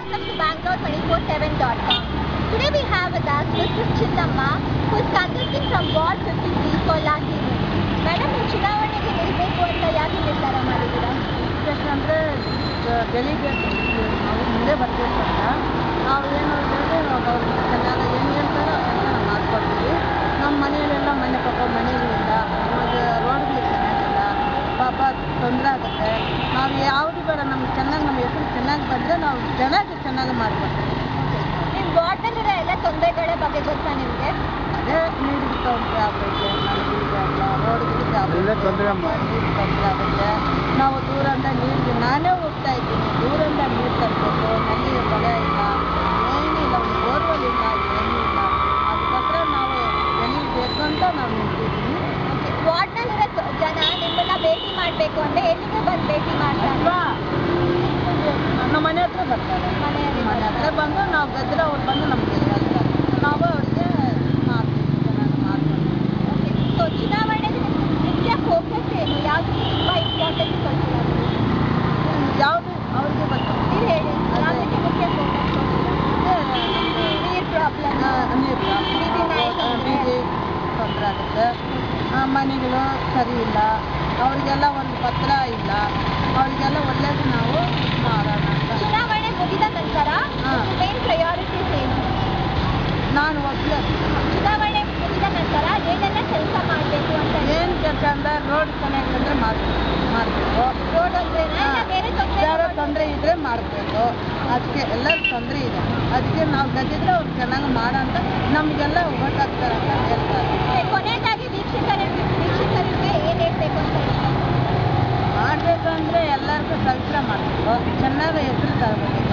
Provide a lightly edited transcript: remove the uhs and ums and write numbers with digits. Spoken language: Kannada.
welcome to Bangalore247.com. Today we have with us Mrs. Chinnamma, who is contesting from Ward 53 for Lucky. Madam, ನೀವು ಚುನಾವಣೆಗೆ ನಿಲ್ಲಬೇಕು ಅಂತ ಯಾಕೆ ನಿರ್ಧಾರ ಮಾಡಿದ್ದೀರಾ? ಯಾಕಂದರೆ ಬೆಳಿಗ್ಗೆ ನಾವು ಮುಂದೆ ಬರಬೇಕು ಅಂತ ನಾವು ಏನು ಹೇಳಿದ್ರೆ ಅವ್ರು ಚೆನ್ನಾಗಿ ಏನು ಹೇಳ್ತಾರೋ ಅದನ್ನು ನಾವು ಮಾಡ್ಕೊಡ್ತೀವಿ. ನಮ್ಮ ಮನೆಯಲ್ಲೆಲ್ಲ ಮನೆಗಳಿಲ್ಲ, ನಮಗೆ ರೋಡ್ಗಳು ಚೆನ್ನಾಗಿಲ್ಲ, ಪಾಪ ತೊಂದರೆ ಆಗುತ್ತೆ. ನಾವು ಯಾವುದು ಬೇಡ, ನಮ್ಗೆ ಚೆನ್ನಾಗಿ ನಮ್ಮ ಹೆಸರು ಚೆನ್ನಾಗಿ ಬಂದರೆ ನಾವು ಚೆನ್ನಾಗಿ ಮಾಡ್ಕೊಡ್ತೀವಿ. ನಿಮ್ಮ ವಾರ್ಡಲ್ಲಿರೋ ಎಲ್ಲ ತೊಂದರೆಗಳ ಬಗ್ಗೆ ಗೊತ್ತಾ ನಿಮಗೆ? ಅದೇ ನೀರಿಗೆ ತೊಂದರೆ ಆಗೈತೆ, ನಮಗೆ ಎಲ್ಲ ರೋಡ್ಗಳಿಗೆ ತೊಂದರೆ ಆಗುತ್ತೆ. ನಾವು ದೂರಿಂದ ನೀರಿಗೆ ನಾನೇ ಹೋಗ್ತಾ ಇದ್ದೀನಿ, ದೂರಿಂದ ನೀರು ತರಬೇಕು, ನಲ್ಲಿ ಮಳೆ ಇಲ್ಲ, ಏನಿಲ್ಲ, ಒಂದು ಬೋರ್ವೆಲ್ ಇಲ್ಲ, ಏನೂ ಇಲ್ಲ. ಅದಕ್ಕೋಸ್ಕರ ನಾವು ಎಲ್ಲಿ ಬೇಕು ಅಂತ ನಾವು ನಿಂತಿದ್ದೀವಿ. ವಾರ್ಡ್ನಲ್ಲಿರೋ ಜನ ನಿಮ್ಮನ್ನ ಭೇಟಿ ಮಾಡಬೇಕು ಅಂದರೆ ಎಲ್ಲಿಗೆ ಬಂದು ಭೇಟಿ ಮಾಡ್ತಾರಾ? ನಮ್ಮ ಮನೆ ಹತ್ರ ಬರ್ತಾರೆ. ಮನೆ ಹತ್ರ ಬಂದು ನಾವು ಗೆದ್ದರೆ ಅವ್ರು ಬಂದು ನಮಗೆ ಹೇಳ್ತಾರೆ, ನಾವು ಅವ್ರಿಗೆ ಮಾಡ್ತೀವಿ, ಚೆನ್ನಾಗಿ ಮಾಡ್ತೀವಿ. ಸೊ ಚುನಾವಣೆಗೆ ಮುಖ್ಯ ಫೋಕಸ್ ಏನು? ಯಾವುದು ತುಂಬ ಇಂಪಾರ್ಟೆಂಟ್ ಕೊಡ್ತೀರಾ? ಯಾವುದು ಅವ್ರಿಗೆ ಗೊತ್ತು, ನೀವು ಹೇಳಿ, ಯಾವುದಕ್ಕೆ ಮುಖ್ಯ ಫೋಕಸ್ ಕೊಡ್ತೀರಾ? ನೀರು ಪ್ರಾಬ್ಲಮ್, ಬೀದಿ ತೊಂದರೆ ಆಗುತ್ತೆ, ಮನೆಗಳು ಸರಿ ಇಲ್ಲ, ಅವರಿಗೆಲ್ಲ ಒಂದು ಪತ್ರ ಇಲ್ಲ, ಅವರಿಗೆಲ್ಲ ಒಳ್ಳೇದು ನಾವು ಮಾಡೋಣ ಅಂತ. ಚುನಾವಣೆ ಮುಗಿದ ನಂತರ ಮೇನ್ ಪ್ರಯಾರಿಟೀಸ್ ಏನು? ನಾನು ಒಬ್ಬಳೆ ಚುನಾವಣೆ ಮುಗಿದ ನಂತರ ಏನೆಲ್ಲ ಕೆಲಸ ಮಾಡಬೇಕು ಅಂತ? ಏನು ಕೆಲಸ ಅಂದರೆ ರೋಡ್ ಚೆನ್ನಾಗಿದ್ರೆ ಮಾಡಬೇಕು, ರೋಡ್ ಅಂದ್ರೇನಾ ಬೇರೆ ತೊಂದರೆ ಇದ್ದರೆ ಮಾಡಬೇಕು. ಅದಕ್ಕೆ ಎಲ್ಲರೂ ತೊಂದರೆ ಇದೆ, ಅದಕ್ಕೆ ನಾವು ಗೆದ್ದಿದ್ರೆ ಅವ್ರು ಚೆನ್ನಾಗಿ ಮಾಡೋ ಅಂತ ನಮಗೆಲ್ಲ ಓಟಾಗ್ತಾರೆ ಅಂತ ಹೇಳ್ತಾರೆ. ಕೊನೆಯದಾಗಿ ವೀಕ್ಷಕರಿಗೆ ಏನು ಹೇಳ್ಬೇಕು ಅಂತ ಮಾಡಬೇಕು ಅಂದರೆ ಎಲ್ಲರಿಗೂ ಕೆಲಸ ಮಾಡಬೇಕು, ಚೆನ್ನಾಗಿ ಹೆಸರು ತರಬೇಕು.